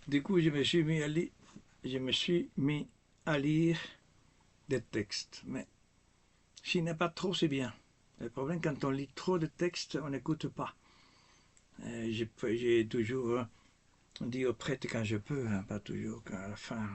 Du coup, je me suis mis à lire des textes. Mais s'il n'y a pas trop, c'est bien. Le problème, quand on lit trop de textes, on n'écoute pas. J'ai toujours dit au prêtre quand je peux, hein, pas toujours, quand la fin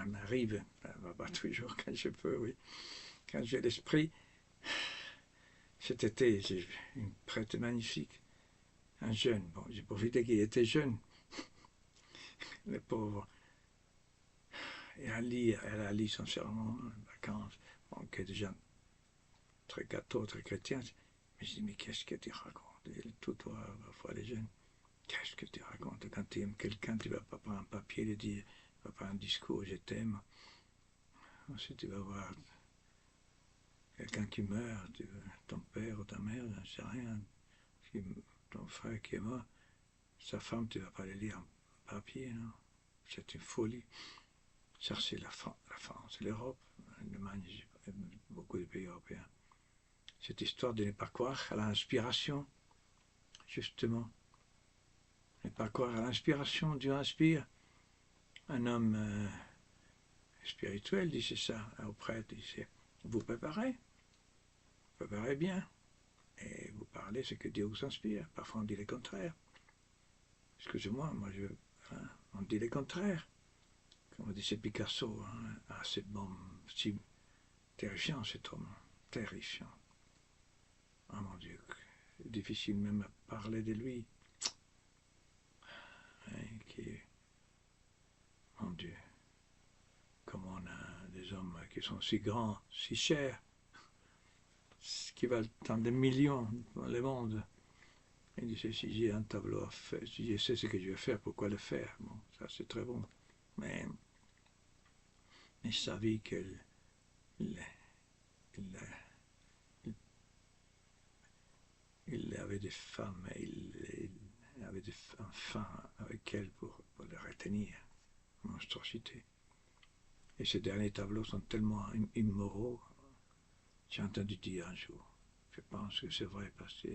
m'arrive, pas toujours quand je peux, oui. Quand j'ai l'esprit, cet été, j'ai vu une prêtre magnifique, un jeune. Bon, j'ai profité qu'il était jeune, le pauvre. Elle a lu son sermon, vacances, bon, qui est déjà très catholique, très chrétien. Mais je dis, mais qu'est-ce que tu racontes? Tout toi, parfois les jeunes, qu'est-ce que tu racontes? Quand tu aimes quelqu'un, tu ne vas pas prendre un papier et lui dire, tu ne vas pas un discours, je t'aime. Ensuite, tu vas voir quelqu'un qui meurt, ton père ou ta mère, je ne sais rien, ton frère qui est mort, sa femme, tu ne vas pas le lire en papier, non? C'est une folie. Ça, c'est la France, l'Europe, l'Allemagne, beaucoup de pays européens. Cette histoire de ne pas croire à l'inspiration, justement. Ne pas croire à l'inspiration, Dieu inspire. Un homme spirituel disait ça au prêtre, il disait, vous préparez bien, et vous parlez ce que Dieu vous inspire. Parfois on dit le contraire. Excusez-moi, on dit le contraire. Comme disait Picasso, hein, ah, c'est bon, si terrifiant cet homme, terrifiant. Ah mon Dieu, c'est difficile même à parler de lui. Mon Dieu, comme on a des hommes qui sont si grands, si chers, qui valent tant de millions dans le monde. Il disait, si j'ai un tableau à faire, si je sais ce que je vais faire, pourquoi le faire? Bon, ça c'est très bon. Mais sa vie il avait des femmes, il avait des enfants avec elle pour les retenir. Monstruosité. Et ces derniers tableaux sont tellement immoraux. J'ai entendu dire un jour, je pense que c'est vrai parce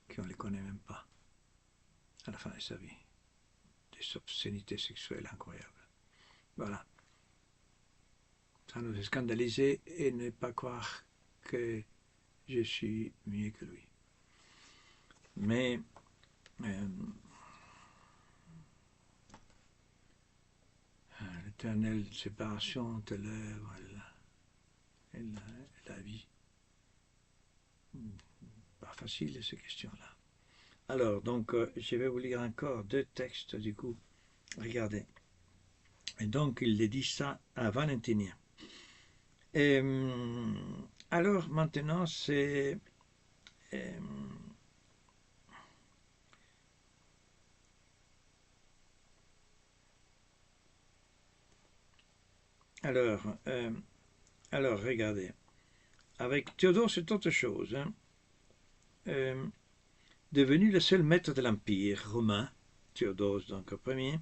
qu'on ne les connaît même pas à la fin de sa vie. Des obscénités sexuelles incroyables. Voilà. Ça nous a scandalisé et ne pas croire que je suis mieux que lui. Mais l'éternelle séparation te lève et la vie. Pas facile ces questions-là. Alors, donc, je vais vous lire encore deux textes, du coup. Regardez. Et donc, il dit ça à Valentinien. Et, alors, maintenant, c'est... alors, regardez. Avec Théodore, c'est autre chose. Hein. Devenu le seul maître de l'Empire romain, Théodose donc le premier,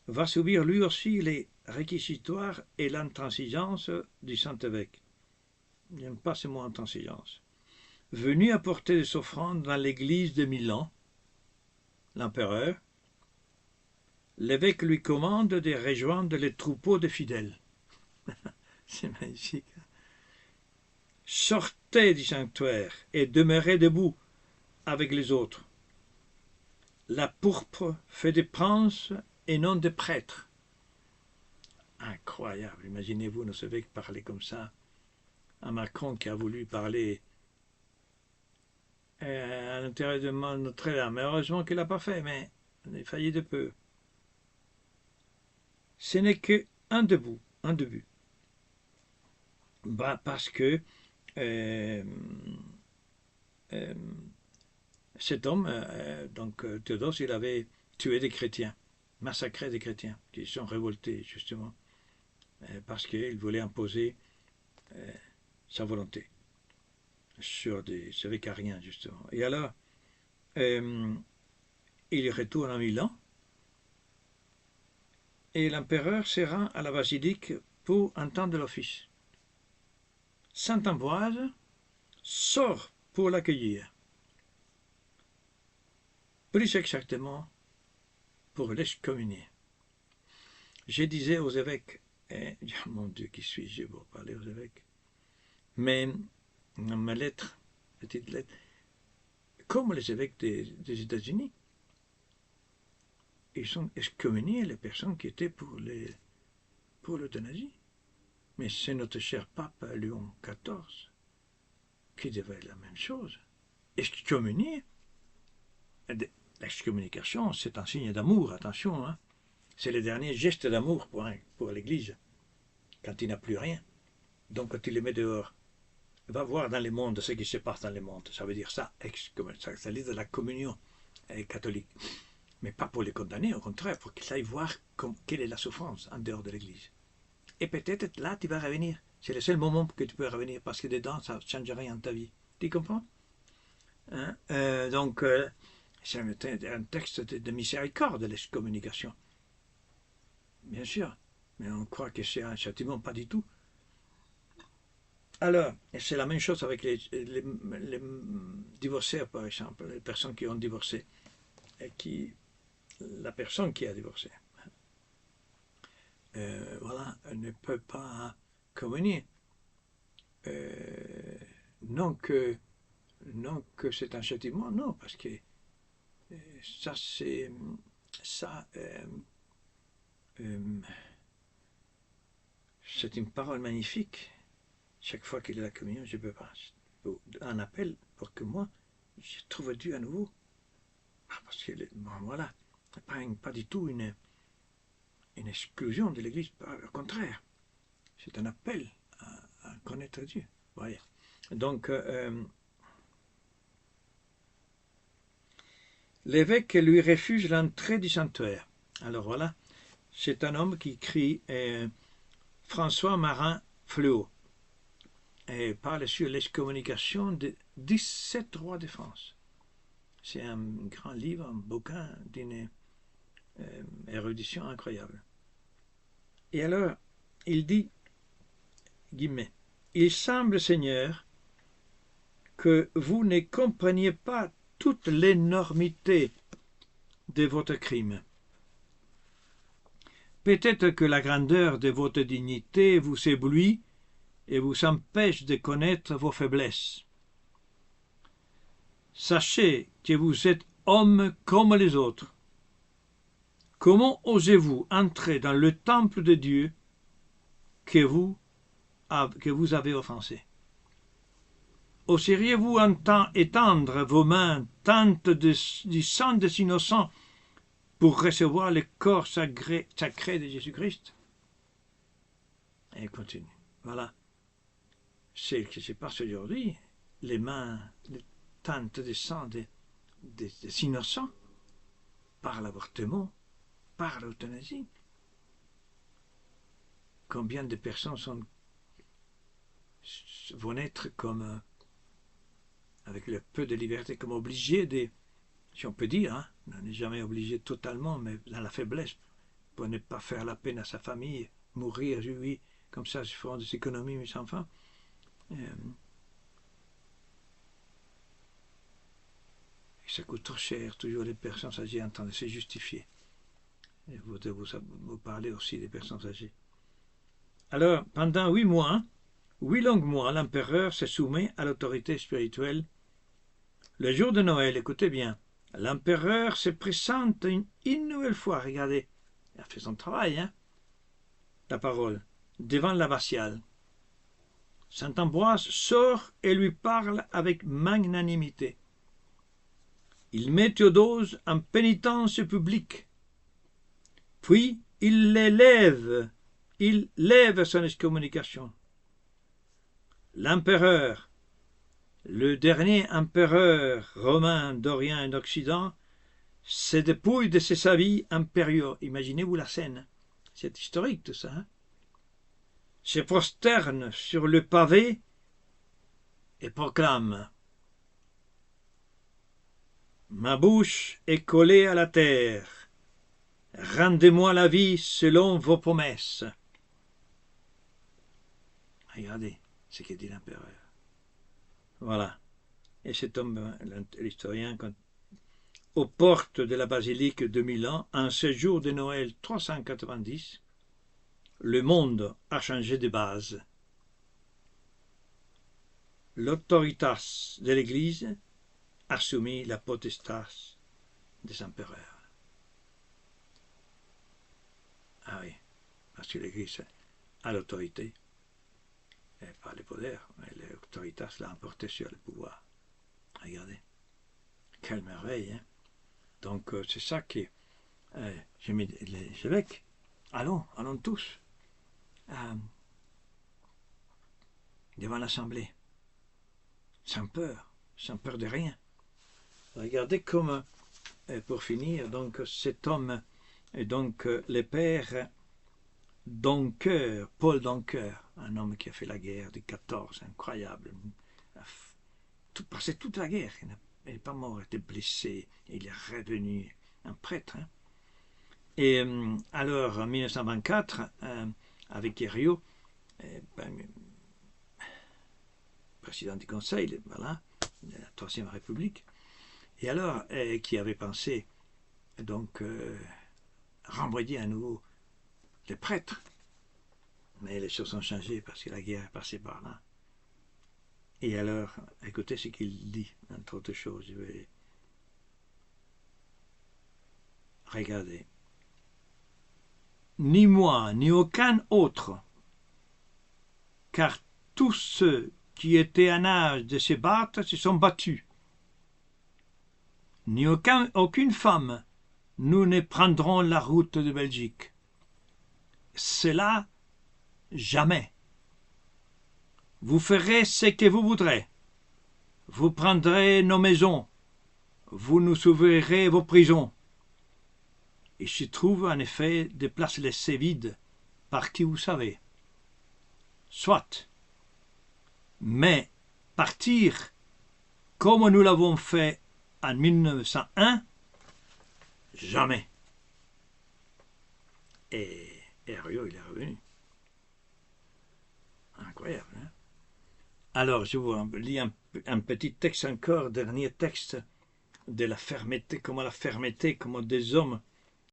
va subir lui aussi les réquisitoires et l'intransigeance du Saint-Évêque. J'aime pas ce mot intransigeance. Venu apporter des offrandes dans l'église de Milan, l'empereur, l'évêque lui commande de rejoindre les troupeaux de fidèles. C'est magnifique. Sortez du sanctuaire et demeurez debout avec les autres. La pourpre fait des princes et non des prêtres. Incroyable, imaginez-vous nos évêques parler comme ça. Un Macron qui a voulu parler à l'intérieur de Notre-Dame. Heureusement qu'il n'a pas fait, mais on a failli de peu. Ce n'est qu'un debout, un début. Bah, parce que cet homme, donc Théodose, il avait tué des chrétiens, massacré des chrétiens qui se sont révoltés justement parce qu'il voulait imposer sa volonté sur des vicariens justement. Et alors, il retourne à Milan et l'empereur se rend à la basilique pour entendre l'office. Saint Ambroise sort pour l'accueillir. Plus exactement, pour l'excommunier. Je disais aux évêques, mon Dieu, qui suis-je pour parler aux évêques, mais dans ma lettre, petite lettre, comme les évêques des États-Unis, ils ont excommunié les personnes qui étaient pour l'euthanasie. Mais c'est notre cher pape Léon XIV qui devait la même chose. Excommunier. L'excommunication, c'est un signe d'amour, attention. Hein. C'est le dernier geste d'amour pour l'Église, quand il n'a plus rien. Donc quand il les met dehors, va voir dans le monde ce qui se passe dans le monde. Ça veut dire ça, ça dit de la communion catholique. Mais pas pour les condamner, au contraire, pour qu'ils aillent voir quelle est la souffrance en dehors de l'Église. Et peut-être là, tu vas revenir. C'est le seul moment que tu peux revenir, parce que dedans, ça ne change rien dans ta vie. Tu comprends? Hein? Donc, c'est un texte de miséricorde, l'excommunication. Bien sûr. Mais on croit que c'est un châtiment, pas du tout. Alors, c'est la même chose avec les divorcés, par exemple, les personnes qui ont divorcé, et la personne qui a divorcé, voilà, ne peut pas communier. Non que c'est un châtiment, non, parce que ça c'est une parole magnifique. Chaque fois qu'il y a la communion, je peux pas. Un appel pour que moi, je trouve Dieu à nouveau. Parce que, bon, voilà, pas du tout une exclusion de l'Église, au contraire. C'est un appel à connaître Dieu. Voilà. Donc, l'évêque lui refuse l'entrée du sanctuaire. Alors voilà, c'est un homme qui écrit François Marin Fleuot et parle sur l'excommunication de 17 rois de France. C'est un grand livre, un bouquin d'une érudition incroyable. Et alors, il dit, guillemets, « Il semble, Seigneur, que vous ne compreniez pas toute l'énormité de votre crime. Peut-être que la grandeur de votre dignité vous éblouit et vous empêche de connaître vos faiblesses. Sachez que vous êtes homme comme les autres. Comment osez-vous entrer dans le temple de Dieu que vous avez offensé? Oseriez-vous étendre vos mains teintes du sang des innocents pour recevoir le corps sacré de Jésus-Christ? Et il continue. Voilà. C'est ce qui se passe aujourd'hui. Les mains teintes de sang des innocents par l'avortement, par l'euthanasie. Combien de personnes vont être comme avec le peu de liberté, comme obligées de, si on peut dire, hein, on n'est jamais obligé totalement, mais dans la faiblesse, pour ne pas faire la peine à sa famille, mourir, oui, comme ça, se feront des économies, mes enfants. Et ça coûte trop cher, toujours les personnes âgées entendent se justifier. Et vous parlez aussi des personnes âgées. Alors, pendant 8 mois, 8 longs mois, l'empereur se soumet à l'autorité spirituelle. Le jour de Noël, écoutez bien, l'empereur se présente une nouvelle fois, regardez, il a fait son travail, hein, la parole, devant l'abbatiale. Saint Ambroise sort et lui parle avec magnanimité. Il met Théodose en pénitence publique. Puis il lève son excommunication. L'empereur, le dernier empereur romain d'Orient et d'Occident, se dépouille de ses habits impériaux. Imaginez-vous la scène. C'est historique tout ça. Hein? Se prosterne sur le pavé et proclame: Ma bouche est collée à la terre. Rendez-moi la vie selon vos promesses. Regardez ce que dit l'empereur. Voilà. Et cet homme, l'historien, aux portes de la basilique de Milan, un séjour de Noël 390, le monde a changé de base. L'autoritas de l'Église a soumis la potestas des empereurs. Ah oui, parce que l'Église a l'autorité, et pas le pouvoir, mais l'autoritas l'a emporté sur le pouvoir. Regardez, quelle merveille, hein? Donc c'est ça que j'ai mis les évêques. Allons tous devant l'Assemblée, sans peur de rien. Regardez comme, pour finir, donc cet homme est donc le père Doncker, Paul Doncker, un homme qui a fait la guerre de 14, incroyable, passé toute la guerre, il n'est pas mort, il était blessé, il est revenu un prêtre. Hein. Et alors, en 1924, avec Guerriot, président du Conseil, voilà, de la Troisième République, et alors, qui avait pensé donc renvoyer à nouveau les prêtres. Mais les choses ont changé parce que la guerre est passée par là. Et alors, écoutez ce qu'il dit, entre autres choses, je vais regarder. Ni moi, ni aucun autre, car tous ceux qui étaient en âge de se battre se sont battus. Ni aucune femme, nous ne prendrons la route de Belgique. Cela, jamais. Vous ferez ce que vous voudrez. Vous prendrez nos maisons. Vous nous ouvrirez vos prisons. Il se trouve en effet des places laissées vides par qui vous savez. Soit. Mais partir comme nous l'avons fait en 1901, jamais. Et Herriot, il est revenu. Incroyable, hein? Alors, je vous lis un petit texte encore, dernier texte de la fermeté, comment des hommes